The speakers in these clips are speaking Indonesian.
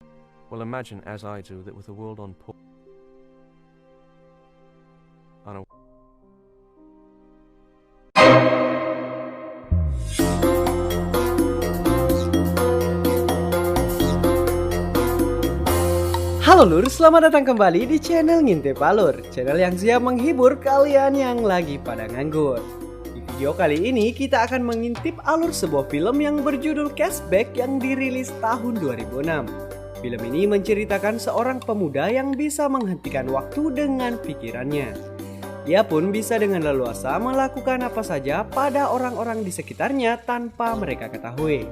Well, imagine, as I do, that with the world on pause, Halo Lur, selamat datang kembali di channel Ngintip Alur, channel yang siap menghibur kalian yang lagi pada nganggur. Di video kali ini kita akan mengintip alur sebuah film yang berjudul Cashback yang dirilis tahun 2006. Film ini menceritakan seorang pemuda yang bisa menghentikan waktu dengan pikirannya. Ia pun bisa dengan leluasa melakukan apa saja pada orang-orang di sekitarnya tanpa mereka ketahui.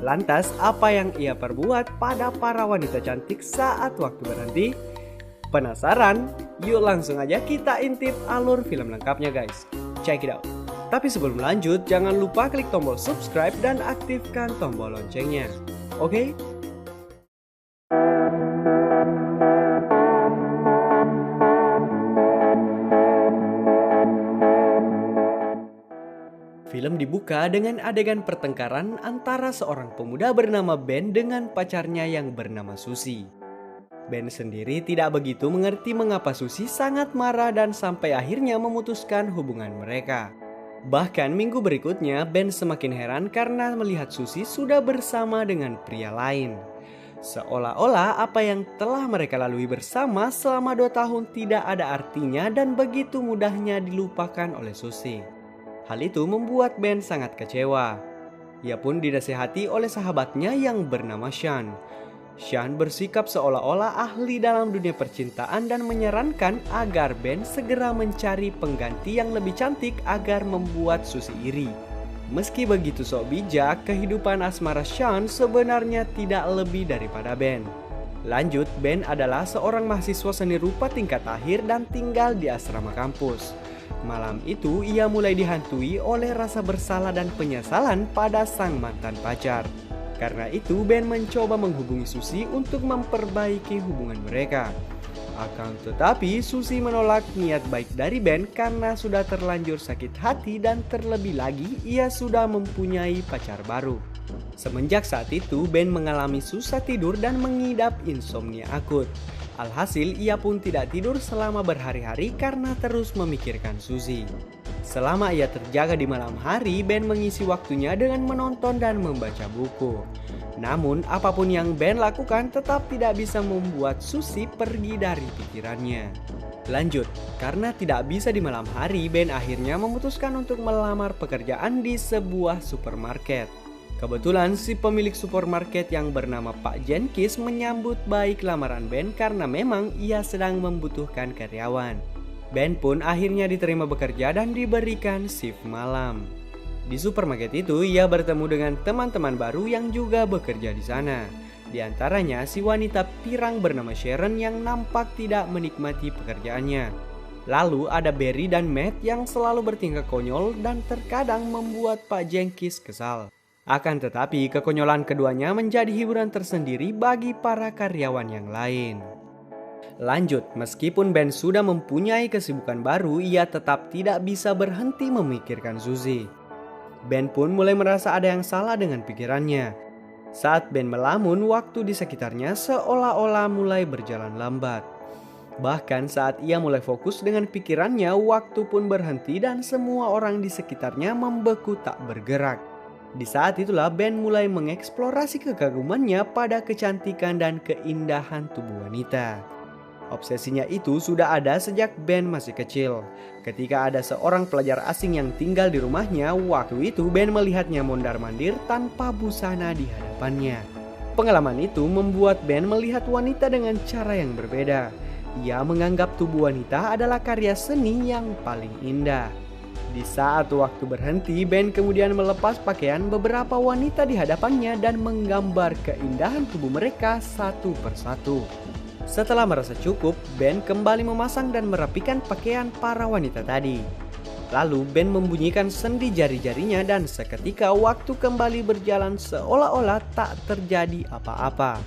Lantas, apa yang ia perbuat pada para wanita cantik saat waktu berhenti? Penasaran? Yuk langsung aja kita intip alur film lengkapnya guys. Check it out. Tapi sebelum lanjut, jangan lupa klik tombol subscribe dan aktifkan tombol loncengnya. Oke? Film dibuka dengan adegan pertengkaran antara seorang pemuda bernama Ben dengan pacarnya yang bernama Susie. Ben sendiri tidak begitu mengerti mengapa Susie sangat marah dan sampai akhirnya memutuskan hubungan mereka. Bahkan minggu berikutnya Ben semakin heran karena melihat Susie sudah bersama dengan pria lain. Seolah-olah apa yang telah mereka lalui bersama selama 2 tahun tidak ada artinya dan begitu mudahnya dilupakan oleh Susie. Hal itu membuat Ben sangat kecewa. Ia pun dinasihati oleh sahabatnya yang bernama Sean. Sean bersikap seolah-olah ahli dalam dunia percintaan dan menyarankan agar Ben segera mencari pengganti yang lebih cantik agar membuat Susie iri. Meski begitu sok bijak, kehidupan asmara Sean sebenarnya tidak lebih daripada Ben. Lanjut, Ben adalah seorang mahasiswa seni rupa tingkat akhir dan tinggal di asrama kampus. Malam itu ia mulai dihantui oleh rasa bersalah dan penyesalan pada sang mantan pacar. Karena itu Ben mencoba menghubungi Susie untuk memperbaiki hubungan mereka. Akan tetapi Susie menolak niat baik dari Ben karena sudah terlanjur sakit hati dan terlebih lagi ia sudah mempunyai pacar baru. Semenjak saat itu Ben mengalami susah tidur dan mengidap insomnia akut. Alhasil ia pun tidak tidur selama berhari-hari karena terus memikirkan Susie. Selama ia terjaga di malam hari, Ben mengisi waktunya dengan menonton dan membaca buku. Namun apapun yang Ben lakukan tetap tidak bisa membuat Susie pergi dari pikirannya. Lanjut, karena tidak bisa di malam hari, Ben akhirnya memutuskan untuk melamar pekerjaan di sebuah supermarket. Kebetulan si pemilik supermarket yang bernama Pak Jenkins menyambut baik lamaran Ben karena memang ia sedang membutuhkan karyawan. Ben pun akhirnya diterima bekerja dan diberikan shift malam. Di supermarket itu ia bertemu dengan teman-teman baru yang juga bekerja di sana. Di antaranya si wanita pirang bernama Sharon yang nampak tidak menikmati pekerjaannya. Lalu ada Barry dan Matt yang selalu bertingkah konyol dan terkadang membuat Pak Jenkins kesal. Akan tetapi kekonyolan keduanya menjadi hiburan tersendiri bagi para karyawan yang lain. Lanjut, meskipun Ben sudah mempunyai kesibukan baru, ia tetap tidak bisa berhenti memikirkan Susie. Ben pun mulai merasa ada yang salah dengan pikirannya. Saat Ben melamun, waktu di sekitarnya seolah-olah mulai berjalan lambat. Bahkan saat ia mulai fokus dengan pikirannya, waktu pun berhenti dan semua orang di sekitarnya membeku tak bergerak. Di saat itulah Ben mulai mengeksplorasi kekagumannya pada kecantikan dan keindahan tubuh wanita. Obsesinya itu sudah ada sejak Ben masih kecil. Ketika ada seorang pelajar asing yang tinggal di rumahnya, waktu itu Ben melihatnya mondar-mandir tanpa busana di hadapannya. Pengalaman itu membuat Ben melihat wanita dengan cara yang berbeda. Ia menganggap tubuh wanita adalah karya seni yang paling indah. Di saat waktu berhenti, Ben kemudian melepas pakaian beberapa wanita di hadapannya dan menggambar keindahan tubuh mereka satu persatu. Setelah merasa cukup, Ben kembali memasang dan merapikan pakaian para wanita tadi. Lalu Ben membunyikan sendi jari-jarinya dan seketika waktu kembali berjalan seolah-olah tak terjadi apa-apa.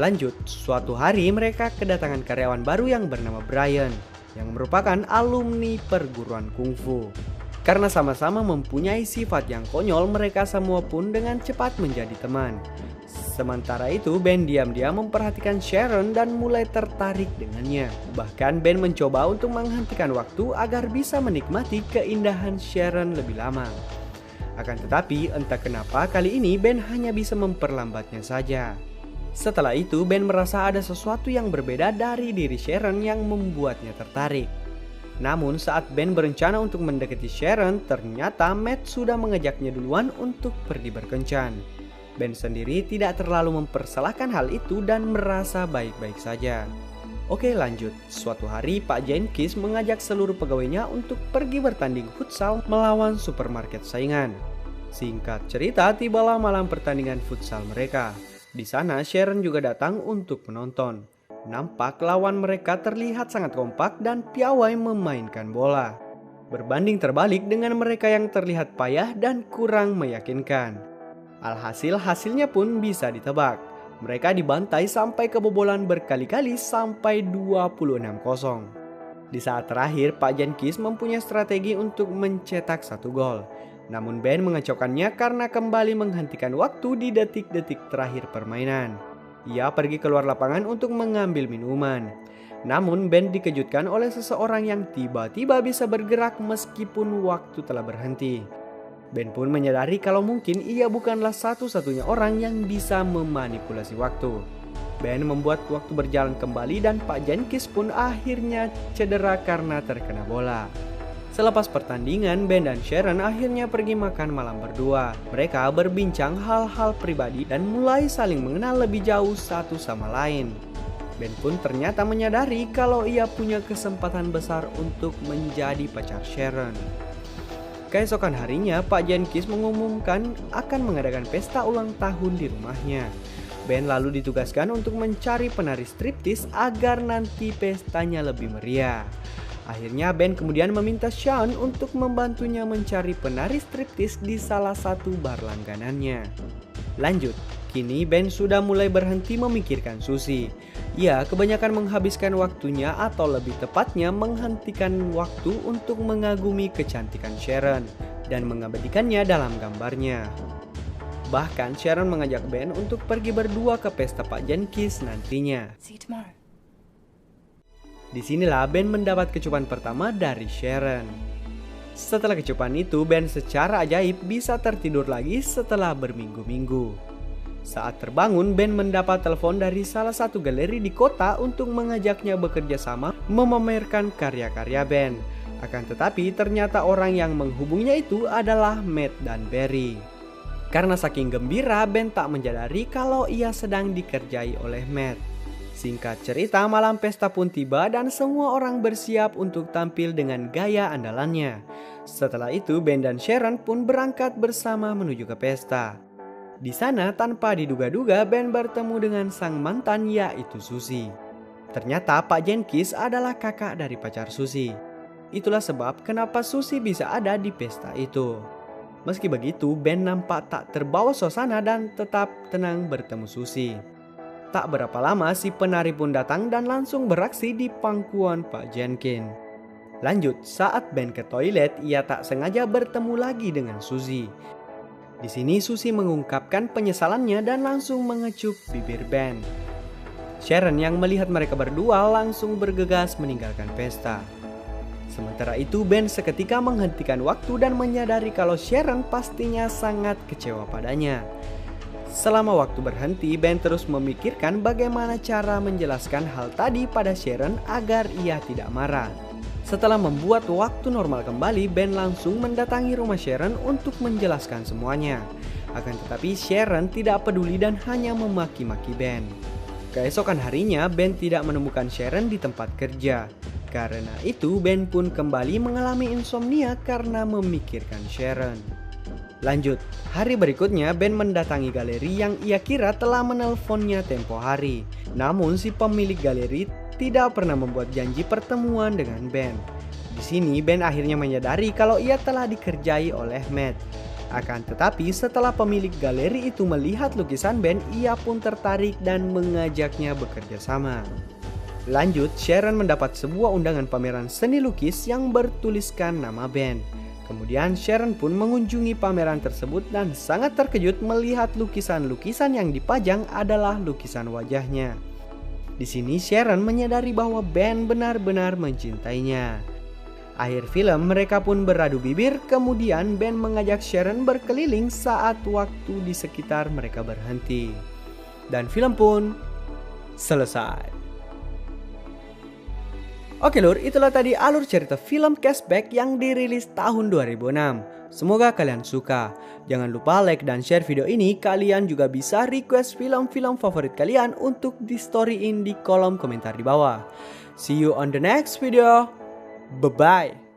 Lanjut, suatu hari mereka kedatangan karyawan baru yang bernama Brian, yang merupakan alumni perguruan kungfu. Karena sama-sama mempunyai sifat yang konyol, mereka semua pun dengan cepat menjadi teman. Sementara itu, Ben diam-diam memperhatikan Sharon dan mulai tertarik dengannya. Bahkan Ben mencoba untuk menghentikan waktu agar bisa menikmati keindahan Sharon lebih lama. Akan tetapi, entah kenapa kali ini Ben hanya bisa memperlambatnya saja. Setelah itu, Ben merasa ada sesuatu yang berbeda dari diri Sharon yang membuatnya tertarik. Namun saat Ben berencana untuk mendekati Sharon, ternyata Matt sudah mengejaknya duluan untuk pergi berkencan. Ben sendiri tidak terlalu mempersalahkan hal itu dan merasa baik-baik saja. Oke, lanjut. Suatu hari Pak Jenkins mengajak seluruh pegawainya untuk pergi bertanding futsal melawan supermarket saingan. Singkat cerita, tibalah malam pertandingan futsal mereka. Di sana Sharon juga datang untuk menonton. Nampak lawan mereka terlihat sangat kompak dan piawai memainkan bola. Berbanding terbalik dengan mereka yang terlihat payah dan kurang meyakinkan. Alhasil hasilnya pun bisa ditebak. Mereka dibantai sampai kebobolan berkali-kali sampai 26-0. Di saat terakhir, Pak Jenkins mempunyai strategi untuk mencetak 1 gol. Namun Ben mengacaukannya karena kembali menghentikan waktu di detik-detik terakhir permainan. Ia pergi keluar lapangan untuk mengambil minuman. Namun Ben dikejutkan oleh seseorang yang tiba-tiba bisa bergerak meskipun waktu telah berhenti. Ben pun menyadari kalau mungkin ia bukanlah satu-satunya orang yang bisa memanipulasi waktu. Ben membuat waktu berjalan kembali dan Pak Jenkins pun akhirnya cedera karena terkena bola. Selepas pertandingan, Ben dan Sharon akhirnya pergi makan malam berdua. Mereka berbincang hal-hal pribadi dan mulai saling mengenal lebih jauh satu sama lain. Ben pun ternyata menyadari kalau ia punya kesempatan besar untuk menjadi pacar Sharon. Keesokan harinya, Pak Jenkins mengumumkan akan mengadakan pesta ulang tahun di rumahnya. Ben lalu ditugaskan untuk mencari penari striptis agar nanti pestanya lebih meriah. Akhirnya Ben kemudian meminta Sean untuk membantunya mencari penari striptis di salah satu bar langganannya. Lanjut, kini Ben sudah mulai berhenti memikirkan Susie. Ia kebanyakan menghabiskan waktunya atau lebih tepatnya menghentikan waktu untuk mengagumi kecantikan Sharon dan mengabadikannya dalam gambarnya. Bahkan Sharon mengajak Ben untuk pergi berdua ke pesta Pak Jenkins nantinya. Disinilah Ben mendapat kecupan pertama dari Sharon. Setelah kecupan itu, Ben secara ajaib bisa tertidur lagi setelah berminggu-minggu. Saat terbangun, Ben mendapat telepon dari salah satu galeri di kota untuk mengajaknya bekerja sama memamerkan karya-karya Ben. Akan tetapi ternyata orang yang menghubungnya itu adalah Matt dan Barry. Karena saking gembira, Ben tak menyadari kalau ia sedang dikerjai oleh Matt. Singkat cerita, malam pesta pun tiba dan semua orang bersiap untuk tampil dengan gaya andalannya. Setelah itu, Ben dan Sharon pun berangkat bersama menuju ke pesta. Di sana tanpa diduga-duga Ben bertemu dengan sang mantan yaitu Susie. Ternyata Pak Jenkins adalah kakak dari pacar Susie. Itulah sebab kenapa Susie bisa ada di pesta itu. Meski begitu, Ben nampak tak terbawa suasana dan tetap tenang bertemu Susie. Tak berapa lama si penari pun datang dan langsung beraksi di pangkuan Pak Jenkins. Lanjut, saat Ben ke toilet, ia tak sengaja bertemu lagi dengan Susie. Di sini Susie mengungkapkan penyesalannya dan langsung mengecup bibir Ben. Sharon yang melihat mereka berdua langsung bergegas meninggalkan pesta. Sementara itu Ben seketika menghentikan waktu dan menyadari kalau Sharon pastinya sangat kecewa padanya. Selama waktu berhenti, Ben terus memikirkan bagaimana cara menjelaskan hal tadi pada Sharon agar ia tidak marah. Setelah membuat waktu normal kembali, Ben langsung mendatangi rumah Sharon untuk menjelaskan semuanya. Akan tetapi Sharon tidak peduli dan hanya memaki-maki Ben. Keesokan harinya, Ben tidak menemukan Sharon di tempat kerja. Karena itu, Ben pun kembali mengalami insomnia karena memikirkan Sharon. Lanjut, hari berikutnya Ben mendatangi galeri yang ia kira telah menelponnya tempo hari. Namun si pemilik galeri tidak pernah membuat janji pertemuan dengan Ben. Di sini Ben akhirnya menyadari kalau ia telah dikerjai oleh Matt. Akan tetapi setelah pemilik galeri itu melihat lukisan Ben, ia pun tertarik dan mengajaknya bekerja sama. Lanjut, Sharon mendapat sebuah undangan pameran seni lukis yang bertuliskan nama Ben. Kemudian Sharon pun mengunjungi pameran tersebut dan sangat terkejut melihat lukisan-lukisan yang dipajang adalah lukisan wajahnya. Di sini Sharon menyadari bahwa Ben benar-benar mencintainya. Akhir film mereka pun beradu bibir, kemudian Ben mengajak Sharon berkeliling saat waktu di sekitar mereka berhenti. Dan film pun selesai. Oke lur, itulah tadi alur cerita film Cashback yang dirilis tahun 2006. Semoga kalian suka. Jangan lupa like dan share video ini. Kalian juga bisa request film-film favorit kalian untuk di storyin di kolom komentar di bawah. See you on the next video. Bye-bye.